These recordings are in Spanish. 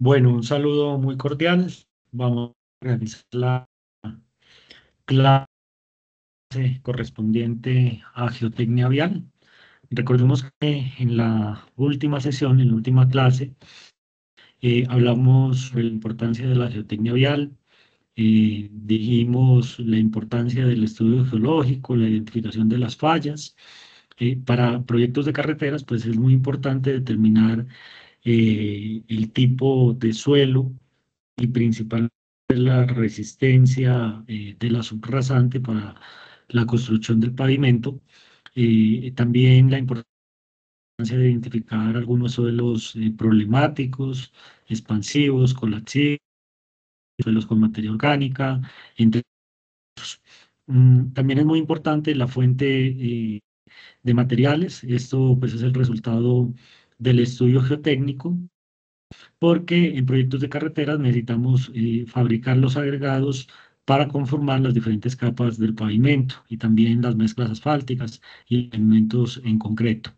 Bueno, un saludo muy cordial. Vamos a realizar la clase correspondiente a geotecnia vial. Recordemos que en la última sesión, en la última clase, hablamos sobre la importancia de la geotecnia vial, dijimos la importancia del estudio geológico, la identificación de las fallas. Para proyectos de carreteras, pues es muy importante determinar el tipo de suelo y principalmente la resistencia de la subrasante para la construcción del pavimento. También la importancia de identificar algunos suelos problemáticos, expansivos, colapsivos, suelos con materia orgánica, entre otros. También es muy importante la fuente de materiales. Esto pues es el resultado del estudio geotécnico porque en proyectos de carreteras necesitamos fabricar los agregados para conformar las diferentes capas del pavimento y también las mezclas asfálticas y elementos en concreto.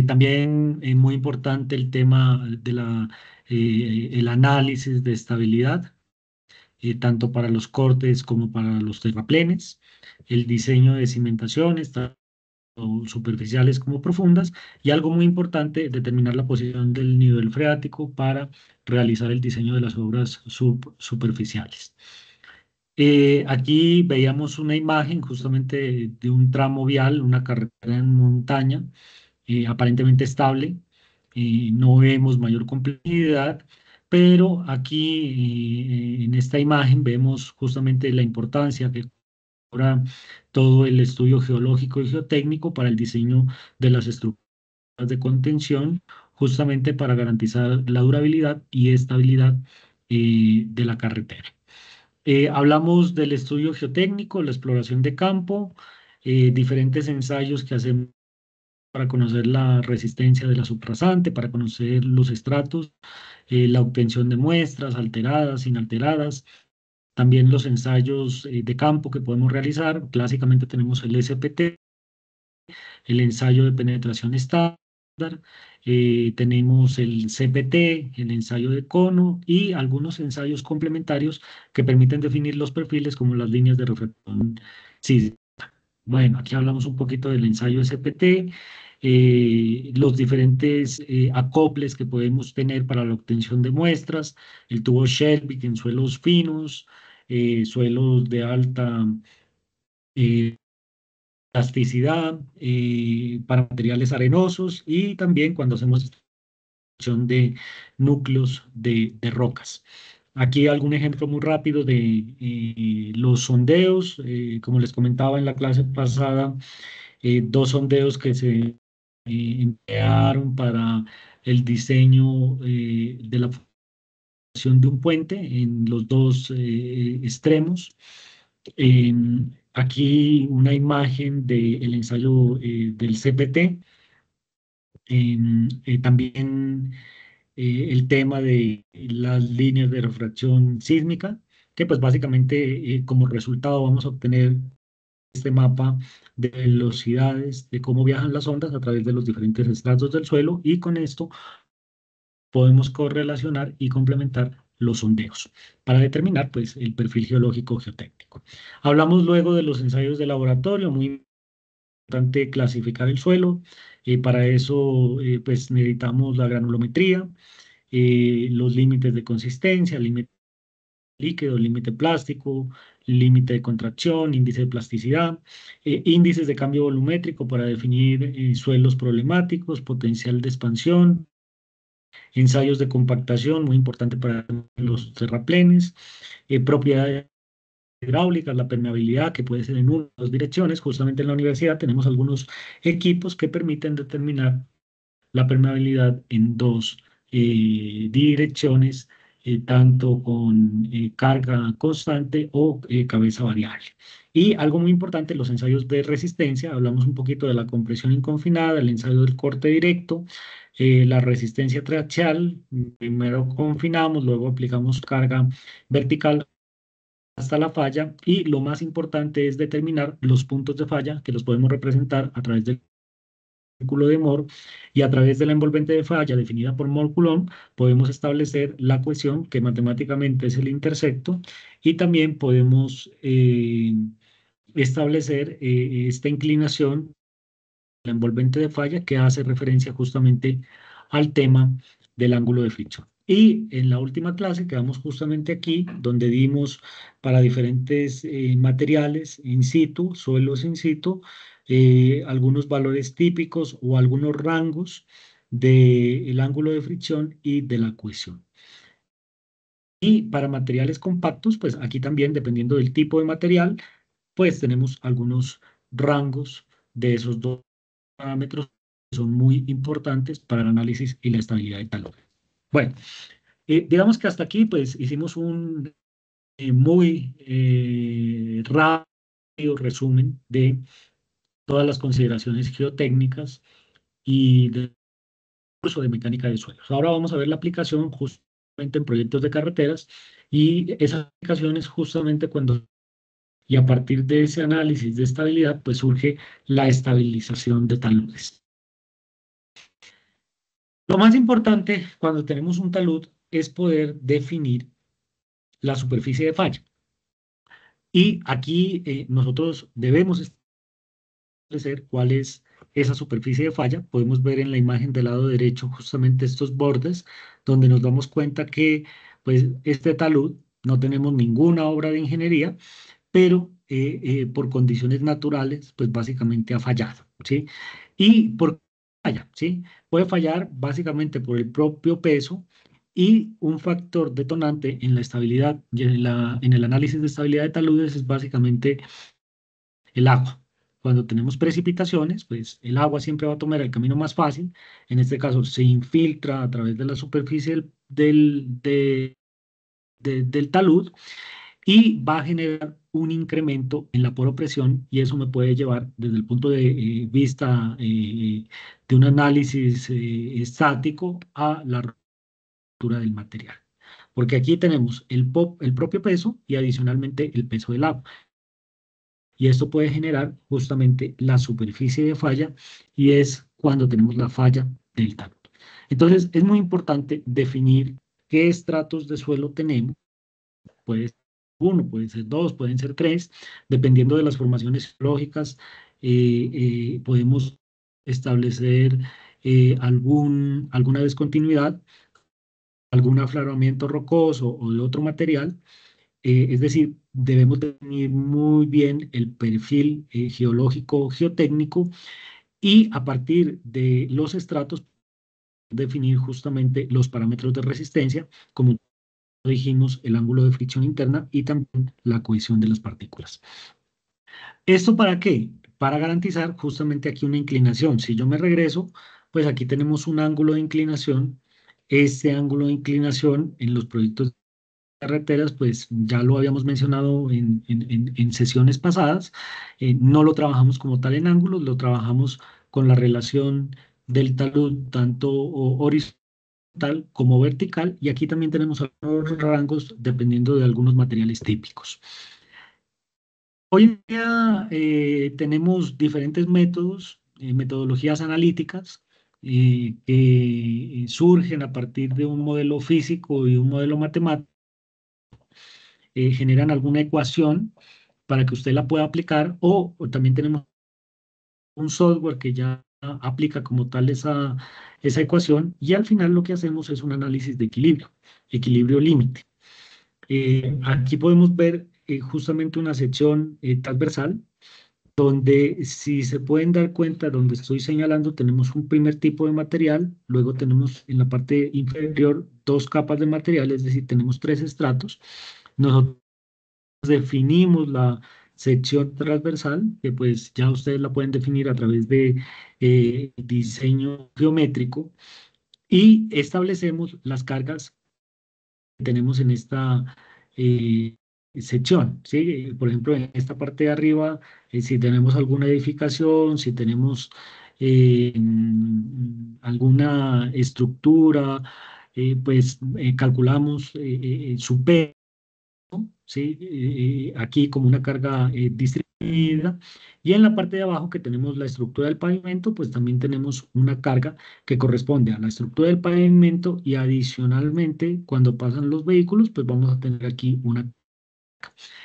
También es muy importante el tema de el análisis de estabilidad, tanto para los cortes como para los terraplenes, el diseño de cimentaciones, o superficiales como profundas, y algo muy importante, determinar la posición del nivel freático para realizar el diseño de las obras superficiales. Aquí veíamos una imagen justamente de un tramo vial, una carretera en montaña, aparentemente estable. No vemos mayor complejidad, pero aquí en esta imagen vemos justamente la importancia que ahora todo el estudio geológico y geotécnico para el diseño de las estructuras de contención, justamente para garantizar la durabilidad y estabilidad de la carretera. Hablamos del estudio geotécnico, la exploración de campo, diferentes ensayos que hacemos para conocer la resistencia de la subrasante, para conocer los estratos, la obtención de muestras alteradas, inalteradas, también los ensayos de campo que podemos realizar. Clásicamente tenemos el SPT, el ensayo de penetración estándar, tenemos el CPT, el ensayo de cono y algunos ensayos complementarios que permiten definir los perfiles como las líneas de refracción. Sí, bueno, aquí hablamos un poquito del ensayo SPT, los diferentes acoples que podemos tener para la obtención de muestras, el tubo Shelby en suelos finos, suelos de alta eh, plasticidad, para materiales arenosos y también cuando hacemos extracción de núcleos de rocas. Aquí algún ejemplo muy rápido de los sondeos, como les comentaba en la clase pasada, dos sondeos que se emplearon para el diseño de la formación de un puente en los dos extremos. Aquí una imagen del ensayo del CPT. También el tema de las líneas de refracción sísmica, que pues básicamente como resultado vamos a obtener este mapa de velocidades, de cómo viajan las ondas a través de los diferentes estratos del suelo, y con esto podemos correlacionar y complementar los sondeos para determinar pues el perfil geológico geotécnico. Hablamos luego de los ensayos de laboratorio, muy importante clasificar el suelo. Para eso pues necesitamos la granulometría, los límites de consistencia, límite líquido, límite plástico, límite de contracción, índice de plasticidad, índices de cambio volumétrico para definir suelos problemáticos, potencial de expansión, ensayos de compactación, muy importante para los terraplenes, propiedades hidráulicas, la permeabilidad, que puede ser en una o dos direcciones. Justamente en la universidad tenemos algunos equipos que permiten determinar la permeabilidad en dos direcciones, tanto con carga constante o cabeza variable. Y algo muy importante, los ensayos de resistencia. Hablamos un poquito de la compresión inconfinada, el ensayo del corte directo, la resistencia triaxial. Primero confinamos, luego aplicamos carga vertical hasta la falla, y lo más importante es determinar los puntos de falla que los podemos representar a través del círculo de Moore, y a través de la envolvente de falla definida por Moore-Coulomb podemos establecer la cohesión, que matemáticamente es el intersecto, y también podemos establecer esta inclinación, la envolvente de falla, que hace referencia justamente al tema del ángulo de fricción. Y en la última clase quedamos justamente aquí, donde dimos para diferentes materiales in situ, suelos in situ, algunos valores típicos o algunos rangos del ángulo de fricción y de la cohesión. Y para materiales compactos, pues aquí también, dependiendo del tipo de material, pues tenemos algunos rangos de esos dos parámetros que son muy importantes para el análisis y la estabilidad del talón. Bueno, digamos que hasta aquí pues hicimos un muy rápido resumen de todas las consideraciones geotécnicas y del curso de mecánica de suelos. Ahora vamos a ver la aplicación justamente en proyectos de carreteras, y esas aplicaciones justamente cuando, y a partir de ese análisis de estabilidad pues surge la estabilización de talones. Lo más importante cuando tenemos un talud es poder definir la superficie de falla. Y aquí nosotros debemos establecer cuál es esa superficie de falla. Podemos ver en la imagen del lado derecho justamente estos bordes, donde nos damos cuenta que pues este talud no tenemos ninguna obra de ingeniería, pero por condiciones naturales, pues básicamente ha fallado, ¿sí? ¿Y por qué falla? ¿Sí? Puede fallar básicamente por el propio peso, y un factor detonante en la estabilidad y en el análisis de estabilidad de taludes es básicamente el agua. Cuando tenemos precipitaciones, pues el agua siempre va a tomar el camino más fácil. En este caso, se infiltra a través de la superficie del talud, y va a generar un incremento en la poropresión, y eso me puede llevar desde el punto de vista de un análisis estático a la ruptura del material. Porque aquí tenemos el propio peso y adicionalmente el peso del agua. Y esto puede generar justamente la superficie de falla, y es cuando tenemos la falla del talud. Entonces, es muy importante definir qué estratos de suelo tenemos. Puede ser uno, puede ser dos, pueden ser tres, dependiendo de las formaciones geológicas. Podemos establecer alguna descontinuidad, algún afloramiento rocoso o de otro material. Es decir, debemos definir muy bien el perfil geológico geotécnico, y a partir de los estratos definir justamente los parámetros de resistencia, como dijimos, el ángulo de fricción interna y también la cohesión de las partículas. ¿Esto para qué? Para garantizar justamente aquí una inclinación. Si yo me regreso, pues aquí tenemos un ángulo de inclinación. Este ángulo de inclinación en los proyectos de carreteras, pues ya lo habíamos mencionado en sesiones pasadas. No lo trabajamos como tal en ángulos, lo trabajamos con la relación del talud tanto horizontal como vertical, y aquí también tenemos algunos rangos dependiendo de algunos materiales típicos. Hoy en día tenemos diferentes métodos, metodologías analíticas que surgen a partir de un modelo físico y un modelo matemático. Generan alguna ecuación para que usted la pueda aplicar, o también tenemos un software que ya aplica como tal esa ecuación, y al final lo que hacemos es un análisis de equilibrio límite. Aquí podemos ver justamente una sección transversal, donde si se pueden dar cuenta, donde estoy señalando, tenemos un primer tipo de material, luego tenemos en la parte inferior dos capas de material, es decir, tenemos tres estratos. Nosotros definimos la sección transversal, que pues ya ustedes la pueden definir a través de diseño geométrico, y establecemos las cargas tenemos en esta sección, ¿sí? Por ejemplo, en esta parte de arriba, si tenemos alguna edificación, si tenemos alguna estructura, pues calculamos su peso, ¿sí? Aquí como una carga distribuida. medida. Y en la parte de abajo que tenemos la estructura del pavimento, pues también tenemos una carga que corresponde a la estructura del pavimento y adicionalmente cuando pasan los vehículos, pues vamos a tener aquí una.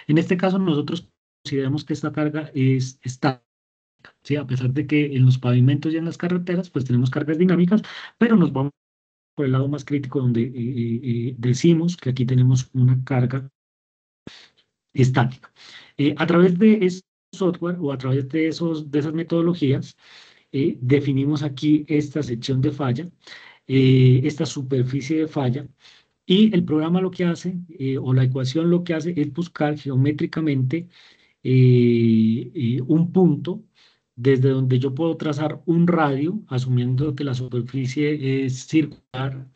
En este caso nosotros consideramos que esta carga es estática, ¿sí? A pesar de que en los pavimentos y en las carreteras, pues tenemos cargas dinámicas, pero nos vamos por el lado más crítico donde decimos que aquí tenemos una carga estática. A través de ese software o a través de esas metodologías, definimos aquí esta sección de falla, esta superficie de falla, y el programa lo que hace, o la ecuación lo que hace es buscar geométricamente un punto desde donde yo puedo trazar un radio, asumiendo que la superficie es circular,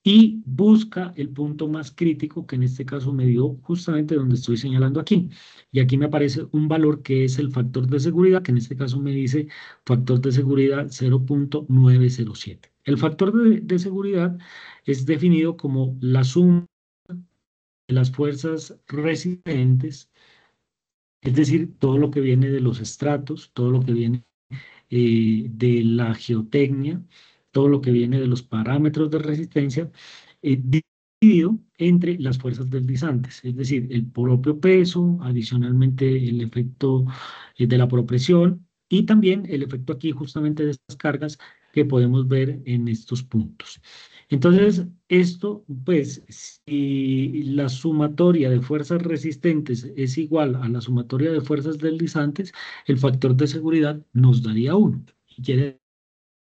y busca el punto más crítico, que en este caso me dio justamente donde estoy señalando aquí. Y aquí me aparece un valor que es el factor de seguridad, que en este caso me dice factor de seguridad 0.907. El factor de seguridad es definido como la suma de las fuerzas resistentes, es decir, todo lo que viene de los estratos, todo lo que viene de la geotecnia, todo lo que viene de los parámetros de resistencia, dividido entre las fuerzas deslizantes, es decir, el propio peso, adicionalmente el efecto de la propresión y también el efecto aquí justamente de estas cargas que podemos ver en estos puntos. Entonces, esto, pues, si la sumatoria de fuerzas resistentes es igual a la sumatoria de fuerzas deslizantes, el factor de seguridad nos daría 1. Y quiere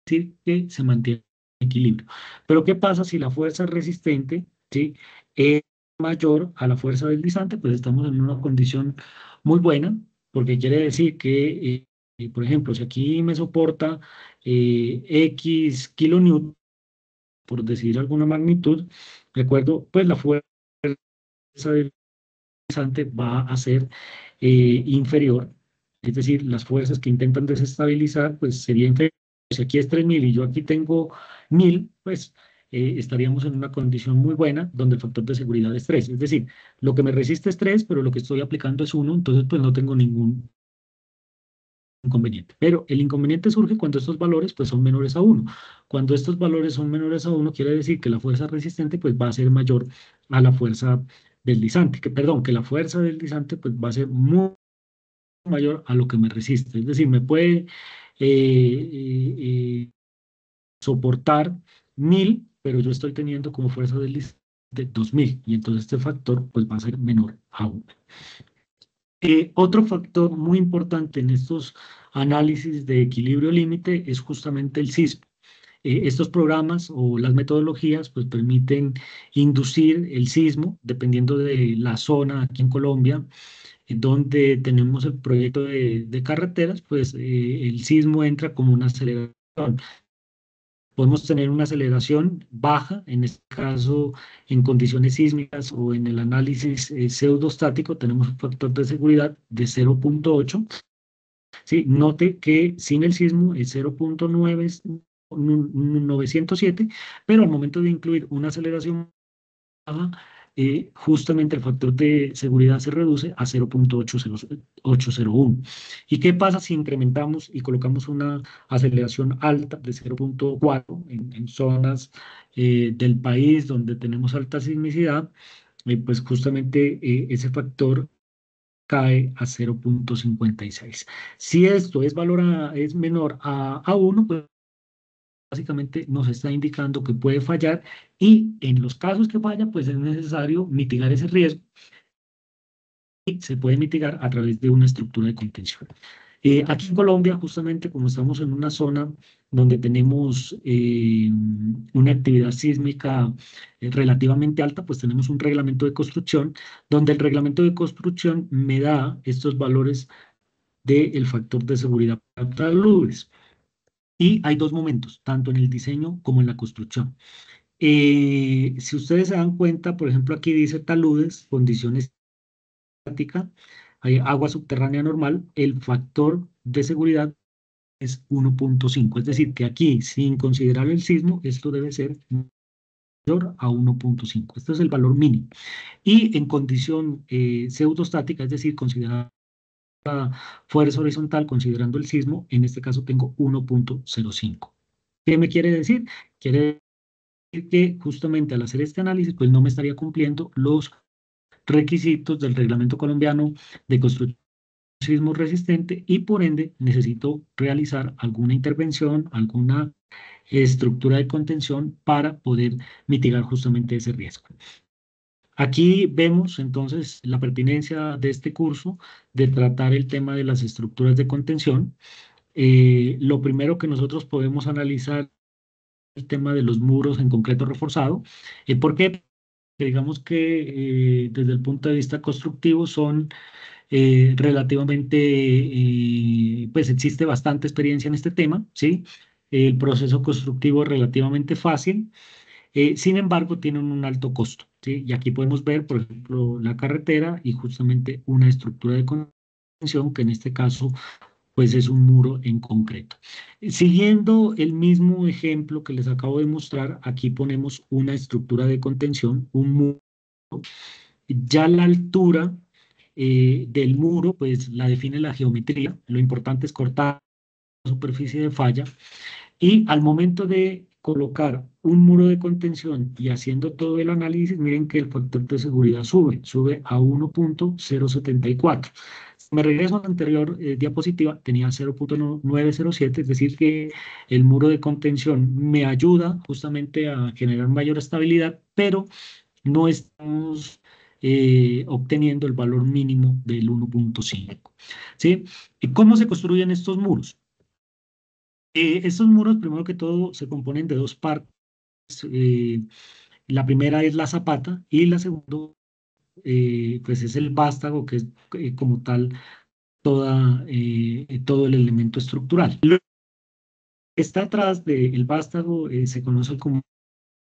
decir que se mantiene en equilibrio. Pero ¿qué pasa si la fuerza resistente, ¿sí?, es mayor a la fuerza deslizante? Pues estamos en una condición muy buena, porque quiere decir que, por ejemplo, si aquí me soporta X kilonewton, por decir alguna magnitud, ¿de acuerdo? Pues la fuerza va a ser inferior, es decir, las fuerzas que intentan desestabilizar, pues sería inferior. Si aquí es 3.000 y yo aquí tengo 1.000, pues estaríamos en una condición muy buena donde el factor de seguridad es 3. Es decir, lo que me resiste es 3, pero lo que estoy aplicando es 1, entonces pues no tengo ningún inconveniente. Pero el inconveniente surge cuando estos valores pues son menores a 1. Cuando estos valores son menores a 1, quiere decir que la fuerza resistente pues va a ser mayor a la fuerza deslizante, perdón, que la fuerza deslizante pues va a ser muy mayor a lo que me resiste. Es decir, me puede soportar 1.000, pero yo estoy teniendo como fuerza deslizante 2.000 y entonces este factor pues va a ser menor a 1. Otro factor muy importante en estos análisis de equilibrio límite es justamente el sismo. Estos programas o las metodologías pues permiten inducir el sismo dependiendo de la zona aquí en Colombia, donde tenemos el proyecto de carreteras, pues el sismo entra como una aceleración. Podemos tener una aceleración baja, en este caso en condiciones sísmicas o en el análisis pseudostático tenemos un factor de seguridad de 0.8. Sí, note que sin el sismo es 0.907, pero al momento de incluir una aceleración baja, justamente el factor de seguridad se reduce a 0.801. ¿Y qué pasa si incrementamos y colocamos una aceleración alta de 0.4 en zonas del país donde tenemos alta sismicidad? Pues justamente ese factor cae a 0.56. Si esto es menor a 1, pues básicamente nos está indicando que puede fallar y en los casos que falla, pues es necesario mitigar ese riesgo y se puede mitigar a través de una estructura de contención. Aquí en Colombia, justamente como estamos en una zona donde tenemos una actividad sísmica relativamente alta, pues tenemos un reglamento de construcción, donde el reglamento de construcción me da estos valores del factor de seguridad para taludes. Y hay dos momentos, tanto en el diseño como en la construcción. Si ustedes se dan cuenta, por ejemplo, aquí dice taludes, condiciones estáticas, hay agua subterránea normal, el factor de seguridad es 1.5, es decir, que aquí, sin considerar el sismo, esto debe ser mayor a 1.5. Este es el valor mínimo. Y en condición pseudostática, es decir, considerado fuerza horizontal considerando el sismo, en este caso tengo 1.05. ¿Qué me quiere decir? Quiere decir que justamente al hacer este análisis, pues no me estaría cumpliendo los requisitos del reglamento colombiano de construcción sismo resistente y por ende necesito realizar alguna intervención, alguna estructura de contención para poder mitigar justamente ese riesgo. Aquí vemos entonces la pertinencia de este curso de tratar el tema de las estructuras de contención. Lo primero que nosotros podemos analizar es el tema de los muros en concreto reforzado. ¿Por qué? Digamos que desde el punto de vista constructivo son relativamente, pues existe bastante experiencia en este tema, ¿sí? El proceso constructivo es relativamente fácil, sin embargo, tienen un alto costo, ¿sí? Y aquí podemos ver, por ejemplo, la carretera y justamente una estructura de contención, que en este caso, pues es un muro en concreto. Siguiendo el mismo ejemplo que les acabo de mostrar, aquí ponemos una estructura de contención, un muro. Ya la altura del muro, pues la define la geometría. Lo importante es cortar la superficie de falla y al momento de colocar un muro de contención y haciendo todo el análisis, miren que el factor de seguridad sube a 1.074. Si me regreso a la anterior diapositiva, tenía 0.907, es decir, que el muro de contención me ayuda justamente a generar mayor estabilidad, pero no estamos obteniendo el valor mínimo del 1.5. ¿Sí? ¿Y cómo se construyen estos muros? Estos muros, primero que todo, se componen de dos partes. eh, la primera es la zapata y la segunda, pues es el vástago, que es como tal todo el elemento estructural. Lo que está atrás del vástago se conoce como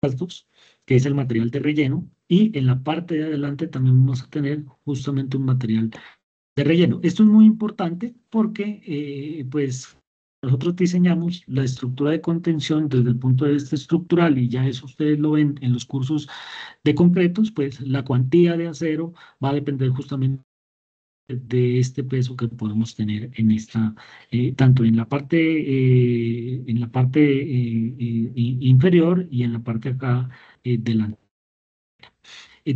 bastos, que es el material de relleno, y en la parte de adelante también vamos a tener justamente un material de relleno. Esto es muy importante porque, pues, nosotros diseñamos la estructura de contención desde el punto de vista estructural y ya eso ustedes lo ven en los cursos de concretos, pues la cuantía de acero va a depender justamente de este peso que podemos tener en esta, tanto en la parte inferior y en la parte acá delante.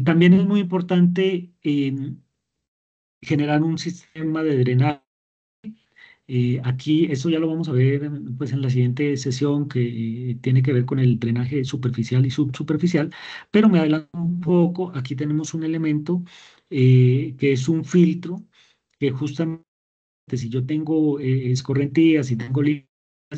También es muy importante generar un sistema de drenaje. Aquí, eso ya lo vamos a ver pues, en la siguiente sesión que tiene que ver con el drenaje superficial y subsuperficial, pero me adelanto un poco. Aquí tenemos un elemento que es un filtro que justamente si yo tengo escorrentías, si tengo líneas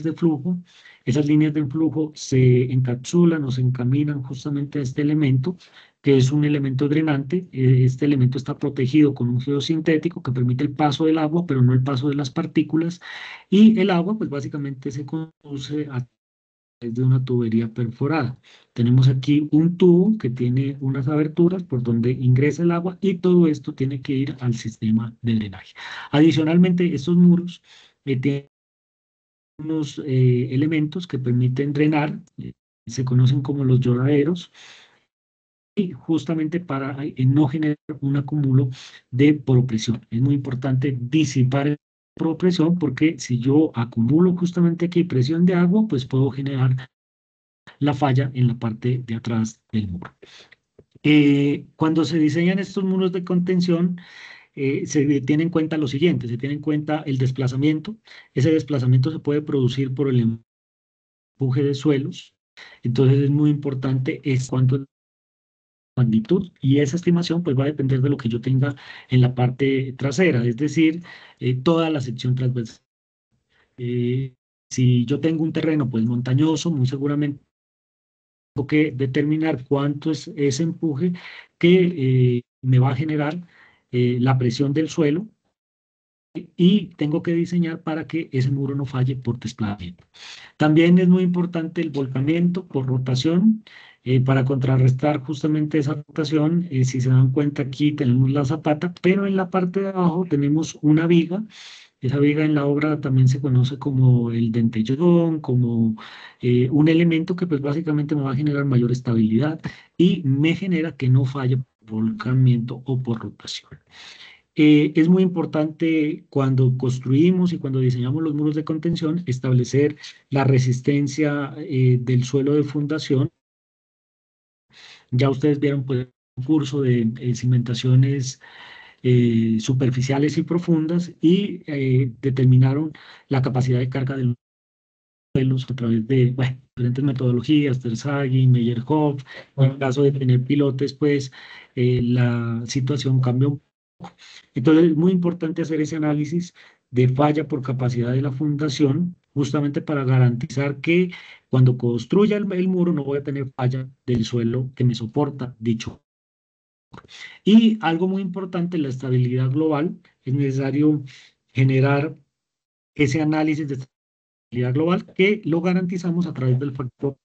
de flujo, esas líneas de flujo se encapsulan o se encaminan justamente a este elemento, que es un elemento drenante. Este elemento está protegido con un geosintético que permite el paso del agua, pero no el paso de las partículas. Y el agua, pues básicamente se conduce a través de una tubería perforada. Tenemos aquí un tubo que tiene unas aberturas por donde ingresa el agua y todo esto tiene que ir al sistema de drenaje. Adicionalmente, estos muros tienen unos elementos que permiten drenar, se conocen como los lloraderos, y justamente para no generar un acúmulo de poropresión. Es muy importante disipar el poropresión porque si yo acumulo justamente aquí presión de agua, pues puedo generar la falla en la parte de atrás del muro. Cuando se diseñan estos muros de contención, se tiene en cuenta lo siguiente: se tiene en cuenta el desplazamiento. Ese desplazamiento se puede producir por el empuje de suelos. Entonces es muy importante es cuánto es la magnitud, y esa estimación pues va a depender de lo que yo tenga en la parte trasera, es decir, toda la sección transversal. Eh, si yo tengo un terreno pues montañoso, muy seguramente tengo que determinar cuánto es ese empuje que me va a generar la presión del suelo, y tengo que diseñar para que ese muro no falle por desplazamiento. También es muy importante el volcamiento por rotación. Para contrarrestar justamente esa rotación, si se dan cuenta, aquí tenemos la zapata, pero en la parte de abajo tenemos una viga. Esa viga en la obra también se conoce como el dentellón, como un elemento que pues básicamente me va a generar mayor estabilidad y me genera que no falle por volcamiento o por rotación. Es muy importante cuando construimos y cuando diseñamos los muros de contención establecer la resistencia del suelo de fundación. Ya ustedes vieron pues un curso de cimentaciones superficiales y profundas y determinaron la capacidad de carga del suelos a través de bueno, diferentes metodologías, Terzaghi, Meyerhoff. En el caso de tener pilotes, pues la situación cambia un poco. Entonces es muy importante hacer ese análisis de falla por capacidad de la fundación, justamente para garantizar que cuando construya el muro no voy a tener falla del suelo que me soporta dicho. Y algo muy importante, la estabilidad global. Es necesario generar ese análisis de estabilidad global que lo garantizamos a través del factor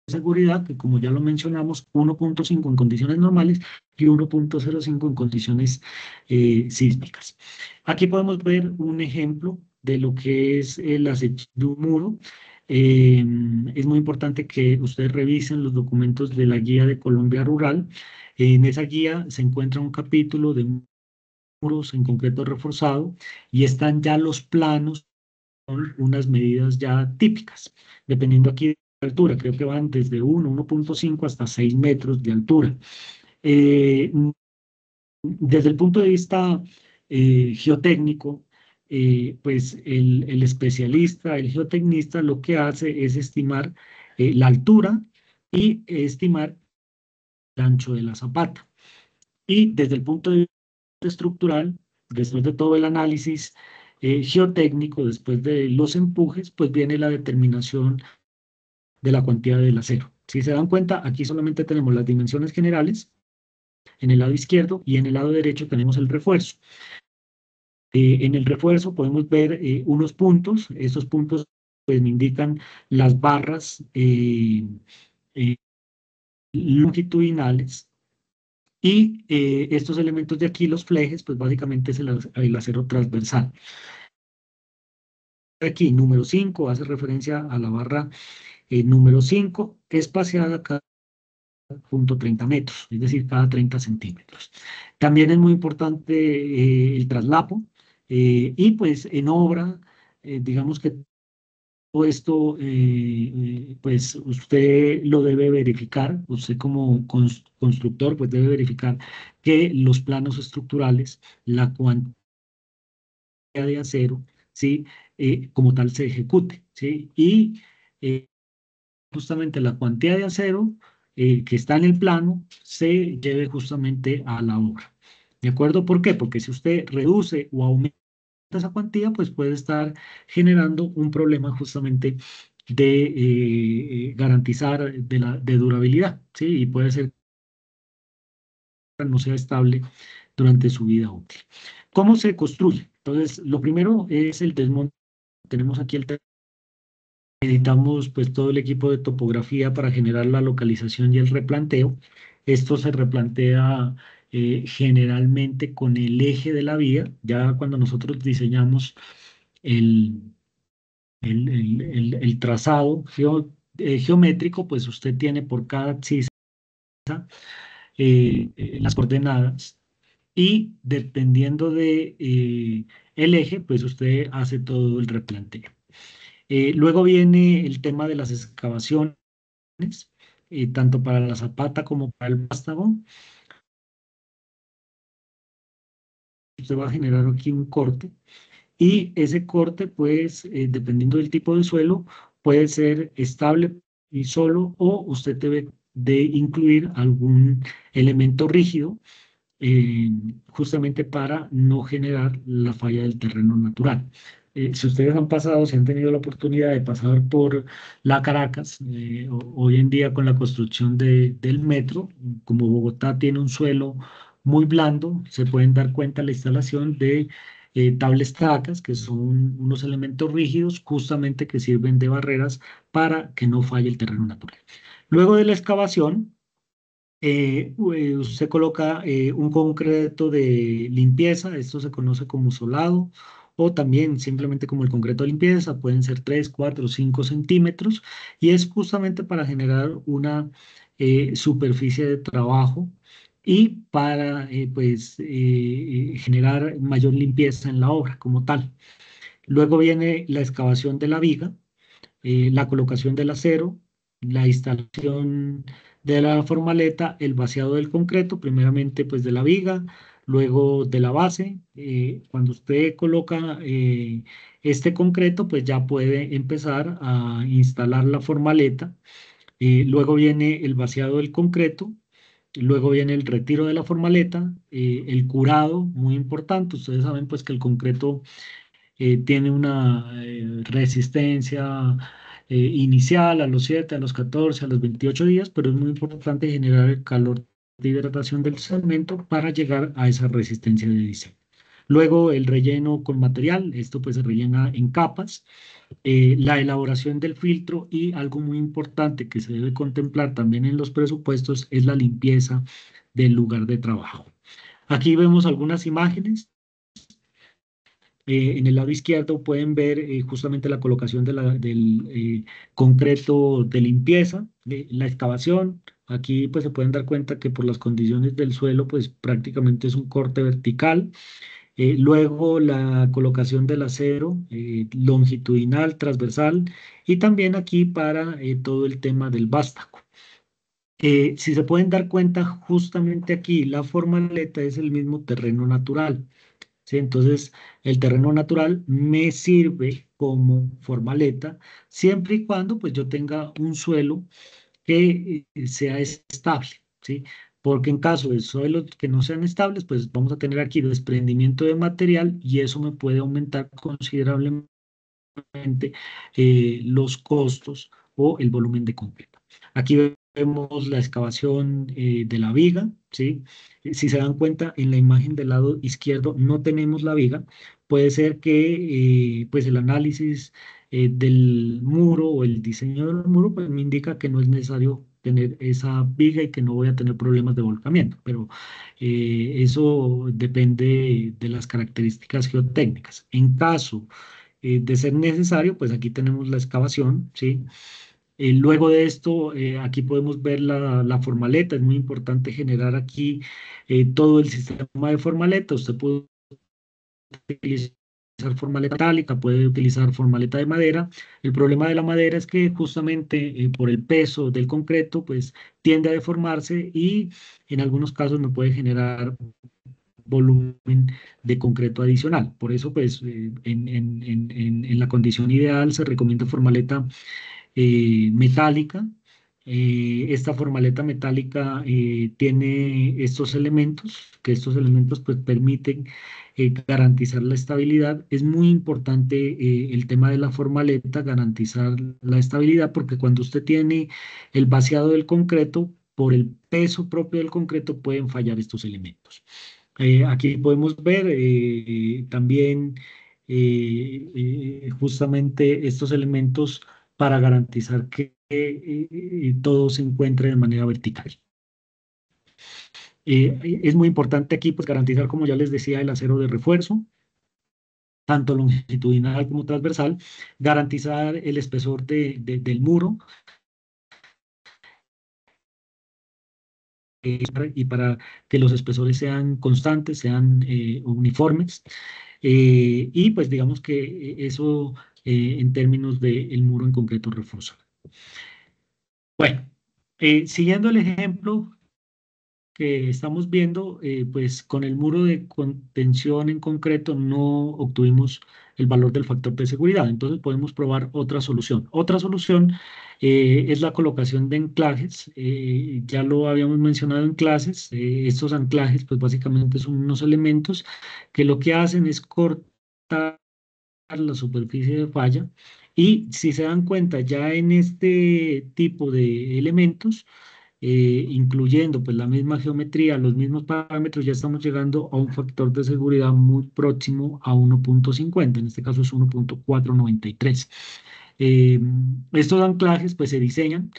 de seguridad, que como ya lo mencionamos, 1.5 en condiciones normales y 1.05 en condiciones sísmicas. Aquí podemos ver un ejemplo de lo que es el acecho de un muro. Es muy importante que ustedes revisen los documentos de la Guía de Colombia Rural. En esa guía se encuentra un capítulo de muros en concreto reforzado y están ya los planos con unas medidas ya típicas, dependiendo aquí de la altura. Creo que van desde 1.5 hasta 6 metros de altura. Eh, Desde el punto de vista geotécnico, pues el especialista, el geotecnista, lo que hace es estimar la altura y estimar el ancho de la zapata. Y desde el punto de vista estructural, después de todo el análisis geotécnico, después de los empujes, pues viene la determinación de la cuantía del acero. Si se dan cuenta, aquí solamente tenemos las dimensiones generales en el lado izquierdo y en el lado derecho tenemos el refuerzo. En el refuerzo podemos ver unos puntos. Esos puntos pues me indican las barras eh, longitudinales y estos elementos de aquí, los flejes, pues básicamente es el acero transversal. Aquí, número 5 hace referencia a la barra número 5 espaciada cada 0.30 metros, es decir, cada 30 centímetros. También es muy importante el traslapo y pues en obra, digamos que todo esto, pues usted lo debe verificar, usted como constructor, pues debe verificar que los planos estructurales, la cuantía de acero, ¿sí? Como tal se ejecute, ¿sí? Y eh, justamente la cuantía de acero que está en el plano se lleve justamente a la obra. ¿De acuerdo? ¿Por qué? Porque si usted reduce o aumenta esa cuantía, pues puede estar generando un problema justamente de garantizar de durabilidad, ¿sí? Y puede ser que no sea estable durante su vida útil. ¿Cómo se construye? Entonces, lo primero es el desmonte. Tenemos aquí el Necesitamos pues todo el equipo de topografía para generar la localización y el replanteo. Esto se replantea generalmente con el eje de la vía. Ya cuando nosotros diseñamos el, el trazado geométrico, pues usted tiene por cada axis las coordenadas y dependiendo de el eje, pues usted hace todo el replanteo. Luego viene el tema de las excavaciones, tanto para la zapata como para el vástago. Usted va a generar aquí un corte y ese corte, pues, dependiendo del tipo de suelo, puede ser estable y solo o usted debe de incluir algún elemento rígido justamente para no generar la falla del terreno natural. Si ustedes han pasado, si han tenido la oportunidad de pasar por la Caracas, hoy en día con la construcción del metro, como Bogotá tiene un suelo muy blando, se pueden dar cuenta la instalación de tablas tacas, que son unos elementos rígidos justamente que sirven de barreras para que no falle el terreno natural. Luego de la excavación, usted coloca un concreto de limpieza, esto se conoce como solado, o también simplemente como el concreto de limpieza, pueden ser 3, 4, 5 centímetros, y es justamente para generar una superficie de trabajo y para generar mayor limpieza en la obra como tal. Luego viene la excavación de la viga, la colocación del acero, la instalación de la formaleta, el vaciado del concreto, primeramente pues de la viga, luego de la base. Cuando usted coloca este concreto, pues ya puede empezar a instalar la formaleta. Luego viene el vaciado del concreto. Luego viene el retiro de la formaleta, el curado, muy importante. Ustedes saben pues que el concreto tiene una resistencia inicial a los 7, a los 14, a los 28 días, pero es muy importante generar el calor de hidratación del cemento para llegar a esa resistencia de diseño. Luego el relleno con material, esto pues se rellena en capas, la elaboración del filtro y algo muy importante que se debe contemplar también en los presupuestos es la limpieza del lugar de trabajo. Aquí vemos algunas imágenes. En el lado izquierdo pueden ver justamente la colocación del concreto de limpieza, la excavación. Aquí pues se pueden dar cuenta que por las condiciones del suelo pues prácticamente es un corte vertical. Luego la colocación del acero longitudinal, transversal y también aquí para todo el tema del vástago. Si se pueden dar cuenta, justamente aquí la formaleta es el mismo terreno natural. ¿Sí? Entonces, el terreno natural me sirve como formaleta siempre y cuando pues, yo tenga un suelo que sea estable, ¿sí? Porque en caso de suelos que no sean estables, pues vamos a tener aquí desprendimiento de material y eso me puede aumentar considerablemente los costos o el volumen de concreto. Aquí vemos la excavación de la viga, ¿sí? Si se dan cuenta, en la imagen del lado izquierdo no tenemos la viga. Puede ser que pues el análisis del muro o el diseño del muro pues me indica que no es necesario tener esa viga y que no voy a tener problemas de volcamiento, pero eso depende de las características geotécnicas. En caso de ser necesario, pues aquí tenemos la excavación, ¿sí? Luego de esto, aquí podemos ver la formaleta. Es muy importante generar aquí todo el sistema de formaleta. Usted puede utilizar formaleta metálica, puede utilizar formaleta de madera. El problema de la madera es que justamente por el peso del concreto, pues tiende a deformarse y en algunos casos no puede generar volumen de concreto adicional. Por eso, pues, en la condición ideal se recomienda formaleta metálica. Esta formaleta metálica tiene estos elementos, que estos elementos pues permiten garantizar la estabilidad. Es muy importante el tema de la formaleta, garantizar la estabilidad, porque cuando usted tiene el vaciado del concreto, por el peso propio del concreto pueden fallar estos elementos. Aquí podemos ver también justamente estos elementos para garantizar que todo se encuentre de manera vertical. Es muy importante aquí pues, garantizar, como ya les decía, el acero de refuerzo, tanto longitudinal como transversal, garantizar el espesor del muro y para que los espesores sean constantes, sean uniformes. Y pues digamos que eso en términos del muro en concreto reforzado. Bueno, siguiendo el ejemplo que estamos viendo, pues con el muro de contención en concreto no obtuvimos el valor del factor de seguridad. Entonces podemos probar otra solución. Otra solución es la colocación de anclajes. Ya lo habíamos mencionado en clases. Estos anclajes, pues básicamente son unos elementos que lo que hacen es cortar la superficie de falla. Y si se dan cuenta, ya en este tipo de elementos, incluyendo pues la misma geometría, los mismos parámetros, ya estamos llegando a un factor de seguridad muy próximo a 1.50, en este caso es 1.493. Eh, Estos anclajes pues se diseñan,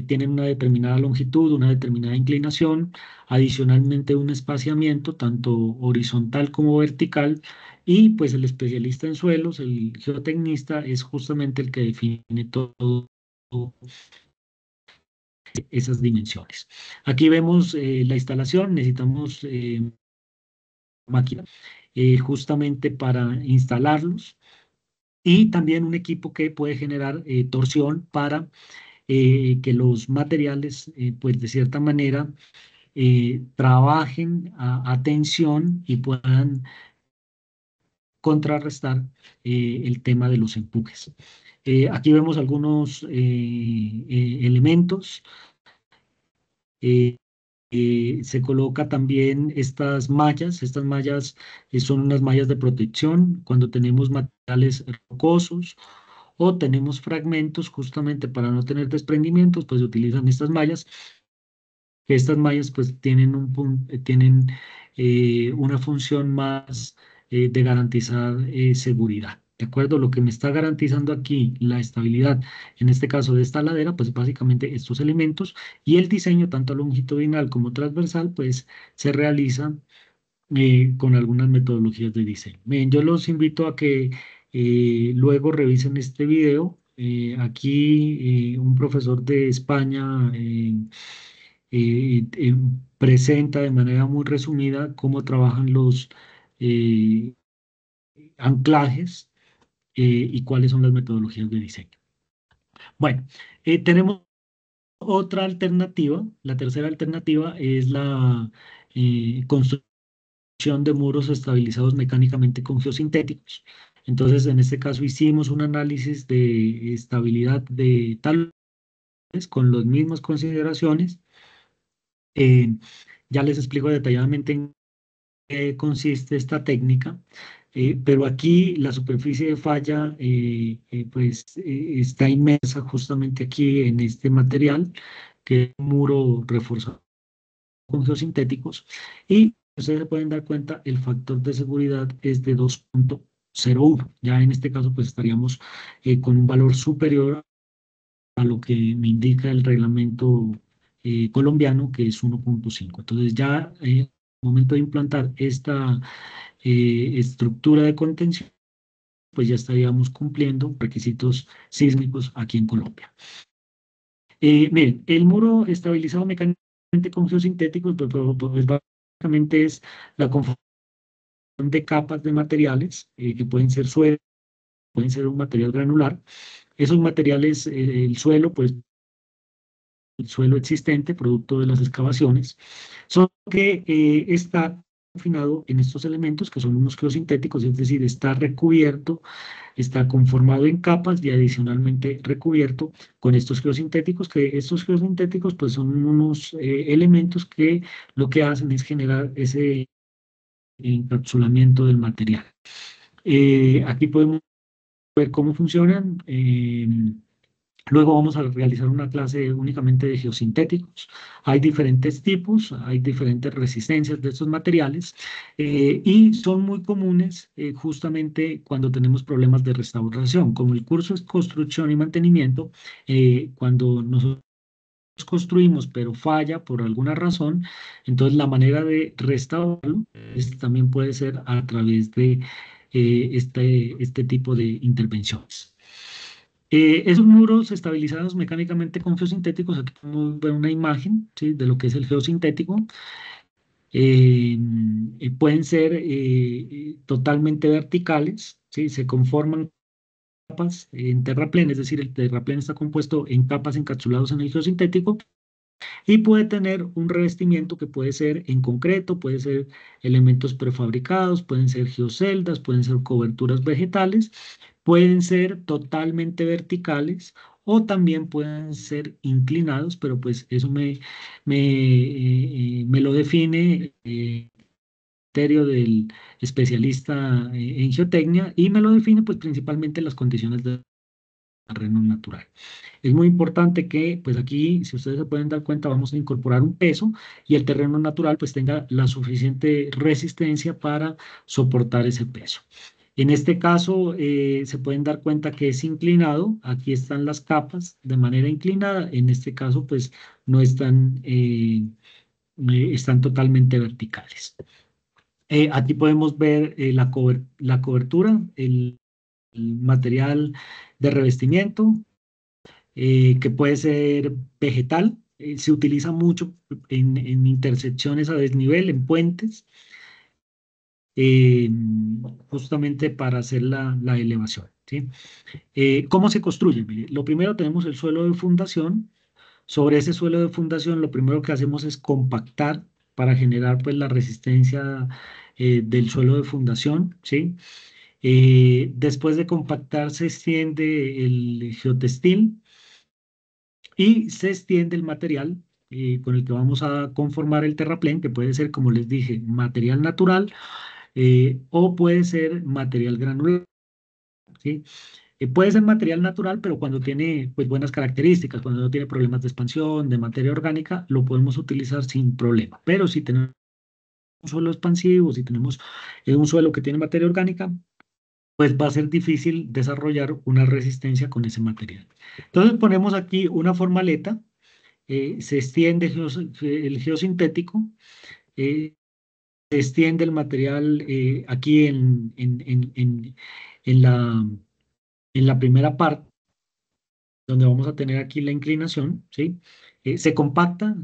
tienen una determinada longitud, una determinada inclinación, adicionalmente un espaciamiento tanto horizontal como vertical y pues el especialista en suelos, el geotecnista, es justamente el que define todo esas dimensiones. Aquí vemos la instalación, necesitamos máquina justamente para instalarlos y también un equipo que puede generar torsión para que los materiales, pues de cierta manera, trabajen a tensión y puedan contrarrestar el tema de los empujes. Aquí vemos algunos elementos. eh, Se coloca también estas mallas son unas mallas de protección cuando tenemos materiales rocosos o tenemos fragmentos, justamente para no tener desprendimientos, pues se utilizan estas mallas, que estas mallas pues tienen tienen una función más de garantizar seguridad. ¿De acuerdo? Lo que me está garantizando aquí la estabilidad, en este caso de esta ladera, pues básicamente estos elementos y el diseño, tanto longitudinal como transversal, pues se realiza con algunas metodologías de diseño. Bien, yo los invito a que luego revisen este video. Aquí un profesor de España presenta de manera muy resumida cómo trabajan los eh, anclajes y cuáles son las metodologías de diseño. Bueno, tenemos otra alternativa. La tercera alternativa es la construcción de muros estabilizados mecánicamente con geosintéticos. Entonces, en este caso hicimos un análisis de estabilidad de talones con las mismas consideraciones. Eh, ya les explico detalladamente en qué consiste esta técnica, pero aquí la superficie de falla está inmersa justamente aquí en este material, que es un muro reforzado con geosintéticos, y ustedes se pueden dar cuenta, el factor de seguridad es de 2,01. Ya en este caso, pues estaríamos con un valor superior a lo que me indica el reglamento colombiano, que es 1,5. Entonces, ya al momento de implantar esta estructura de contención, pues ya estaríamos cumpliendo requisitos sísmicos aquí en Colombia. Miren, el muro estabilizado mecánicamente con geosintéticos, pues básicamente es la conformación de capas de materiales que pueden ser suelo, pueden ser un material granular. Esos materiales, el suelo existente, producto de las excavaciones, son que está confinado en estos elementos que son unos geosintéticos, es decir, está recubierto, está conformado en capas y adicionalmente recubierto con estos geosintéticos, que estos geosintéticos pues son unos elementos que lo que hacen es generar ese encapsulamiento del material. Aquí podemos ver cómo funcionan. Luego vamos a realizar una clase únicamente de geosintéticos. Hay diferentes tipos, hay diferentes resistencias de estos materiales y son muy comunes justamente cuando tenemos problemas de restauración. Como el curso es construcción y mantenimiento, cuando nosotros construimos pero falla por alguna razón, entonces la manera de restaurarlo también puede ser a través de este tipo de intervenciones. Esos muros estabilizados mecánicamente con geosintéticos, aquí podemos ver una imagen, ¿sí?, de lo que es el geosintético. Eh, Pueden ser totalmente verticales, ¿sí? Se conforman capas en terraplén, es decir, el terraplén está compuesto en capas encapsulados en el geosintético y puede tener un revestimiento que puede ser en concreto, puede ser elementos prefabricados, pueden ser geoceldas, pueden ser coberturas vegetales, pueden ser totalmente verticales o también pueden ser inclinados, pero pues eso me lo define el criterio del especialista en geotecnia y me lo define pues principalmente las condiciones del terreno natural. Es muy importante que, pues aquí, si ustedes se pueden dar cuenta, vamos a incorporar un peso y el terreno natural pues tenga la suficiente resistencia para soportar ese peso. En este caso, se pueden dar cuenta que es inclinado. Aquí están las capas de manera inclinada. En este caso, pues no están, están totalmente verticales. Aquí podemos ver la cobertura, el material de revestimiento que puede ser vegetal, se utiliza mucho en intersecciones a desnivel, en puentes, eh, justamente para hacer la elevación, ¿sí? ¿Cómo se construye? Mire, lo primero tenemos el suelo de fundación. Sobre ese suelo de fundación, lo primero que hacemos es compactar para generar pues la resistencia del suelo de fundación, ¿sí? Después de compactar se extiende el geotextil y se extiende el material con el que vamos a conformar el terraplén, que puede ser, como les dije, material natural o puede ser material granular, ¿sí? Puede ser material natural, pero cuando tiene pues, buenas características, cuando no tiene problemas de expansión, de materia orgánica, lo podemos utilizar sin problema. Pero si tenemos un suelo expansivo, si tenemos un suelo que tiene materia orgánica, pues va a ser difícil desarrollar una resistencia con ese material. Entonces ponemos aquí una formaleta, se extiende el geosintético, eh, se extiende el material aquí en en la primera parte donde vamos a tener aquí la inclinación, ¿sí? Se compacta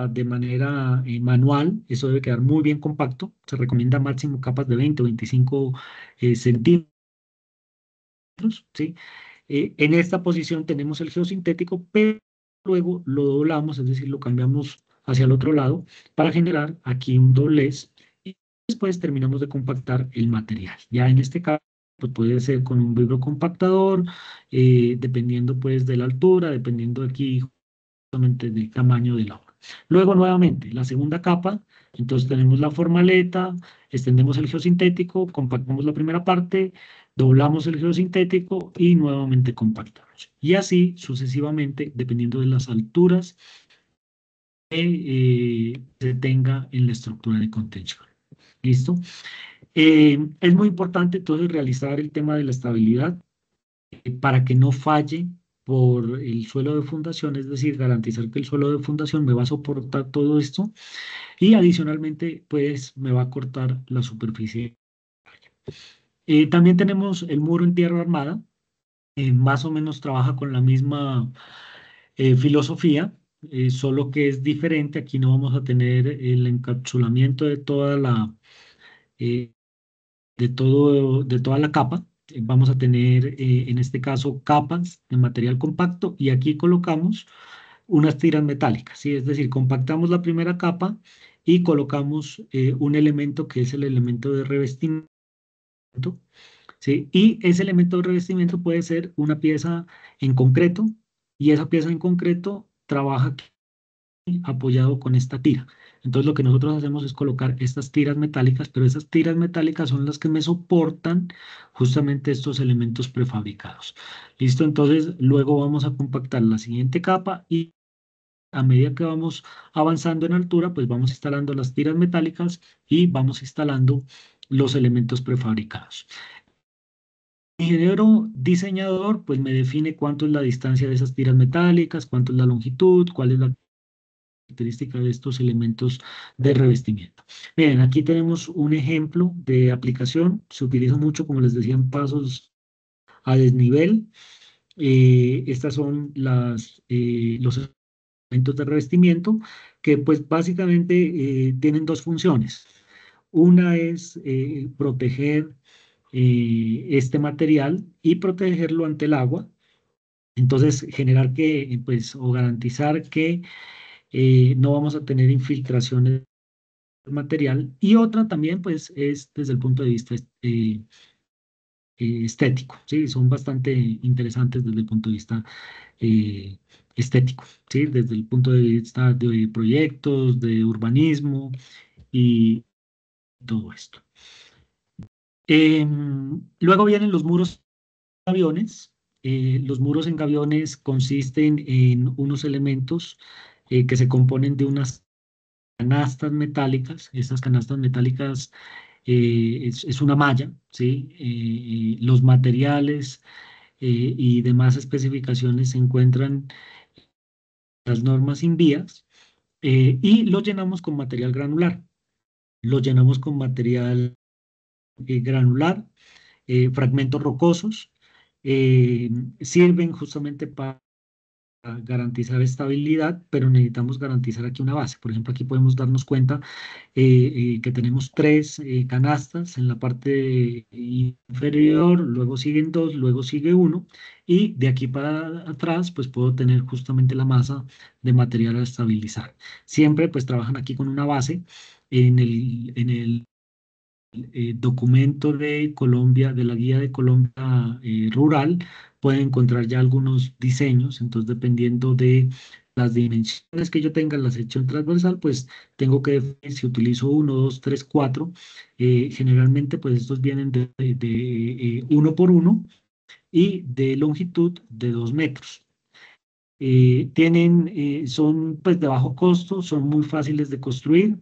de manera manual, eso debe quedar muy bien compacto, se recomienda máximo capas de 20 o 25 centímetros, ¿sí? En esta posición tenemos el geosintético, pero luego lo doblamos, es decir, lo cambiamos hacia el otro lado para generar aquí un doblez y después terminamos de compactar el material. Ya en este caso, pues puede ser con un vibrocompactador, dependiendo pues de la altura, dependiendo aquí justamente del tamaño de la obra. Luego nuevamente la segunda capa, entonces tenemos la formaleta, extendemos el geosintético, compactamos la primera parte, doblamos el geosintético y nuevamente compactamos. Y así sucesivamente, dependiendo de las alturas que se tenga en la estructura de contención. ¿Listo? Es muy importante entonces realizar el tema de la estabilidad para que no falle por el suelo de fundación, es decir, garantizar que el suelo de fundación me va a soportar todo esto y adicionalmente pues me va a cortar la superficie. También tenemos el muro en tierra armada, más o menos trabaja con la misma filosofía, solo que es diferente. Aquí no vamos a tener el encapsulamiento de toda eh, de toda la capa. Vamos a tener en este caso capas de material compacto y aquí colocamos unas tiras metálicas, ¿sí? Es decir, compactamos la primera capa y colocamos un elemento que es el elemento de revestimiento, ¿sí? Y ese elemento de revestimiento puede ser una pieza en concreto y esa pieza en concreto trabaja apoyado con esta tira. Entonces lo que nosotros hacemos es colocar estas tiras metálicas, pero esas tiras metálicas son las que me soportan justamente estos elementos prefabricados. ¿Listo? Entonces luego vamos a compactar la siguiente capa y a medida que vamos avanzando en altura, pues vamos instalando las tiras metálicas y vamos instalando los elementos prefabricados. El ingeniero diseñador, pues me define cuánto es la distancia de esas tiras metálicas, cuánto es la longitud, cuál es la característica de estos elementos de revestimiento. Miren, aquí tenemos un ejemplo de aplicación. Se utiliza mucho, como les decía, en pasos a desnivel. Estas son los elementos de revestimiento que pues básicamente tienen dos funciones. Una es proteger este material y protegerlo ante el agua. Entonces, generar que, pues, o garantizar que no vamos a tener infiltraciones del material. Y otra también, pues, es desde el punto de vista estético, ¿sí? Son bastante interesantes desde el punto de vista eh, estético, ¿sí? Desde el punto de vista de proyectos, de urbanismo y todo esto. Luego vienen los muros en gaviones. Los muros en gaviones consisten en unos elementos que se componen de unas canastas metálicas. Estas canastas metálicas es una malla, ¿sí? Los materiales y demás especificaciones se encuentran en las normas INVIAS y los llenamos con material granular. Los llenamos con material granular, fragmentos rocosos, sirven justamente para garantizar estabilidad, pero necesitamos garantizar aquí una base. Por ejemplo, aquí podemos darnos cuenta que tenemos tres canastas en la parte inferior, luego siguen dos, luego sigue uno, y de aquí para atrás, pues puedo tener justamente la masa de material a estabilizar. Siempre pues trabajan aquí con una base en el documento de Colombia, de la guía de Colombia rural, pueden encontrar ya algunos diseños. Entonces, dependiendo de las dimensiones que yo tenga en la sección transversal, pues tengo que definir si utilizo uno, dos, tres, cuatro. Generalmente, pues estos vienen de uno por uno y de longitud de 2 metros. Son pues de bajo costo, son muy fáciles de construir.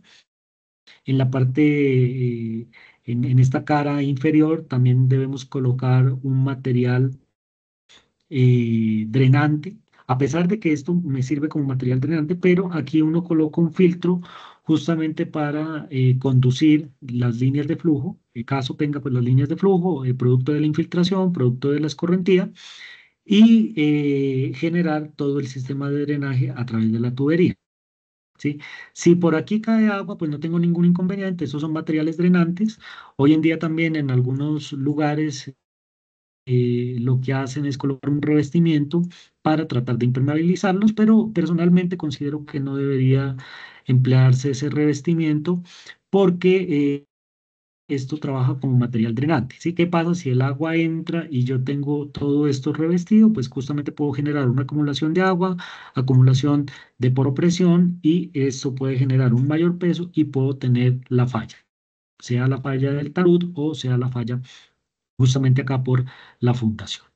En la parte, en esta cara inferior, también debemos colocar un material drenante, a pesar de que esto me sirve como material drenante, pero aquí uno coloca un filtro justamente para conducir las líneas de flujo, en caso tenga pues las líneas de flujo, producto de la infiltración, producto de la escorrentía, y generar todo el sistema de drenaje a través de la tubería. ¿Sí? Si por aquí cae agua, pues no tengo ningún inconveniente. Esos son materiales drenantes. Hoy en día también en algunos lugares lo que hacen es colocar un revestimiento para tratar de impermeabilizarlos, pero personalmente considero que no debería emplearse ese revestimiento porque esto trabaja como material drenante. ¿Sí? ¿Qué pasa si el agua entra y yo tengo todo esto revestido? Pues justamente puedo generar una acumulación de agua, acumulación de poropresión, y eso puede generar un mayor peso y puedo tener la falla, sea la falla del talud o sea la falla justamente acá por la fundación.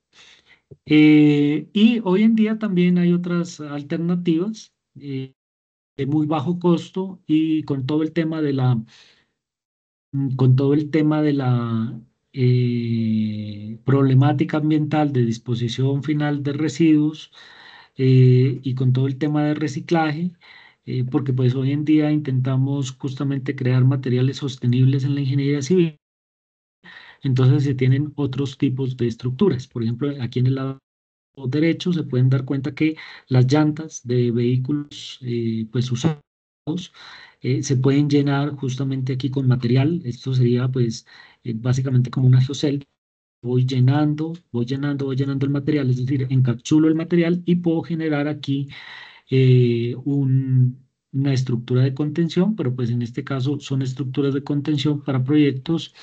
Y hoy en día también hay otras alternativas de muy bajo costo y con todo el tema de la problemática ambiental de disposición final de residuos y con todo el tema de reciclaje, porque pues hoy en día intentamos justamente crear materiales sostenibles en la ingeniería civil. Entonces se tienen otros tipos de estructuras. Por ejemplo, aquí en el lado derecho se pueden dar cuenta que las llantas de vehículos pues usados se pueden llenar justamente aquí con material. Esto sería pues básicamente como una geocel. Voy llenando, voy llenando, voy llenando el material, es decir, encapsulo el material y puedo generar aquí una estructura de contención, pero pues en este caso son estructuras de contención para proyectos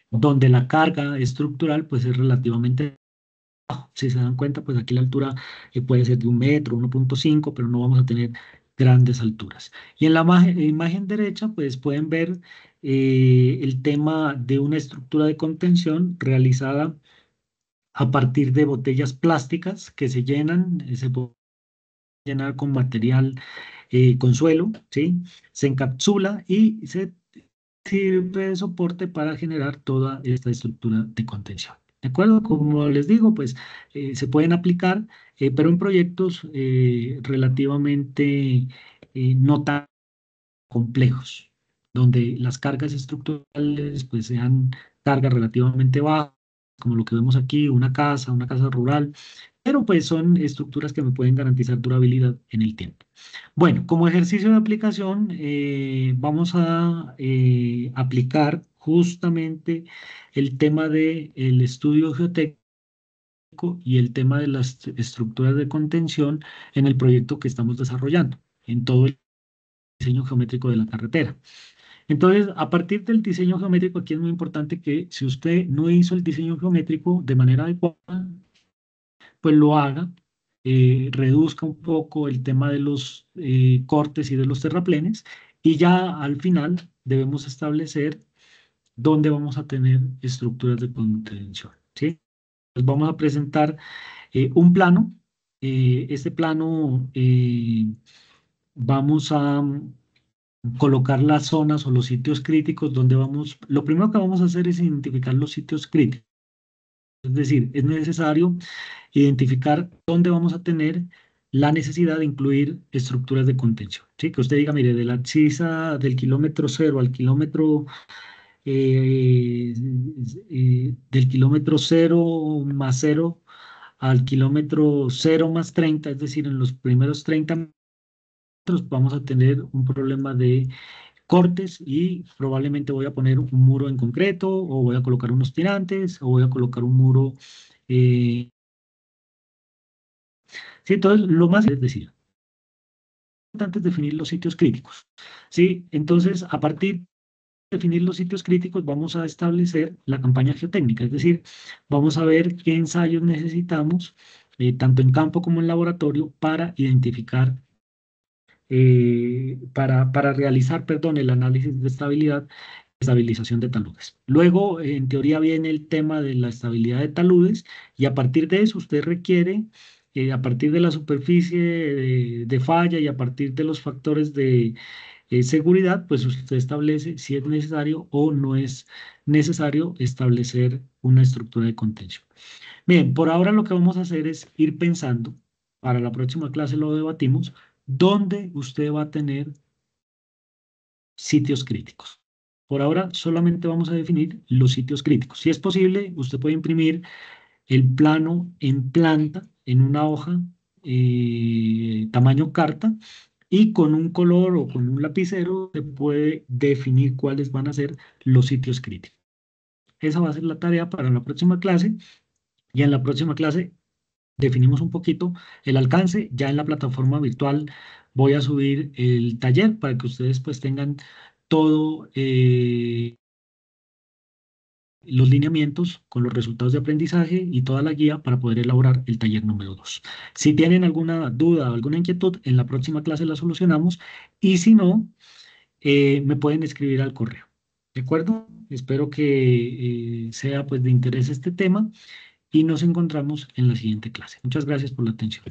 donde la carga estructural pues es relativamente. Si se dan cuenta, pues aquí la altura puede ser de 1 metro, 1,5, pero no vamos a tener grandes alturas. Y en la imagen derecha, pues pueden ver el tema de una estructura de contención realizada a partir de botellas plásticas que se llenan, se puede llenar con material con suelo, ¿sí? Se encapsula y se sirve de soporte para generar toda esta estructura de contención. ¿De acuerdo? Como les digo, pues se pueden aplicar, pero en proyectos relativamente no tan complejos, donde las cargas estructurales pues sean cargas relativamente bajas, como lo que vemos aquí, una casa rural, pero pues son estructuras que me pueden garantizar durabilidad en el tiempo. Bueno, como ejercicio de aplicación, vamos a aplicar justamente el tema del estudio geotécnico y el tema de las estructuras de contención en el proyecto que estamos desarrollando, en todo el diseño geométrico de la carretera. Entonces, a partir del diseño geométrico, aquí es muy importante que si usted no hizo el diseño geométrico de manera adecuada, pues lo haga, reduzca un poco el tema de los cortes y de los terraplenes, y ya al final debemos establecer dónde vamos a tener estructuras de contención, ¿sí? Pues vamos a presentar un plano. Este plano vamos a colocar las zonas o los sitios críticos donde vamos. Lo primero que vamos a hacer es identificar los sitios críticos. Es decir, es necesario identificar dónde vamos a tener la necesidad de incluir estructuras de contención. ¿Sí? Que usted diga, mire, de la CISA del kilómetro cero al kilómetro, del kilómetro cero más cero al kilómetro 0 más 30, es decir, en los primeros 30 metros vamos a tener un problema de cortes y probablemente voy a poner un muro en concreto o voy a colocar unos tirantes o voy a colocar un muro. Sí, entonces, lo más es decir, importante es definir los sitios críticos. Sí, entonces, a partir de definir los sitios críticos, vamos a establecer la campaña geotécnica, es decir, vamos a ver qué ensayos necesitamos, tanto en campo como en laboratorio, para identificar, para realizar, perdón, el análisis de estabilidad, estabilización de taludes. Luego, en teoría, viene el tema de la estabilidad de taludes y a partir de eso usted requiere, a partir de la superficie de falla y a partir de los factores de seguridad, pues usted establece si es necesario o no es necesario establecer una estructura de contención. Bien, por ahora lo que vamos a hacer es ir pensando, para la próxima clase lo debatimos, dónde usted va a tener sitios críticos. Por ahora solamente vamos a definir los sitios críticos. Si es posible, usted puede imprimir el plano en planta, en una hoja, tamaño carta, y con un color o con un lapicero se puede definir cuáles van a ser los sitios críticos. Esa va a ser la tarea para la próxima clase y en la próxima clase definimos un poquito el alcance. Ya en la plataforma virtual voy a subir el taller para que ustedes pues tengan todo, los lineamientos con los resultados de aprendizaje y toda la guía para poder elaborar el taller número 2. Si tienen alguna duda o alguna inquietud, en la próxima clase la solucionamos y si no, me pueden escribir al correo. ¿De acuerdo? Espero que sea pues de interés este tema y nos encontramos en la siguiente clase. Muchas gracias por la atención.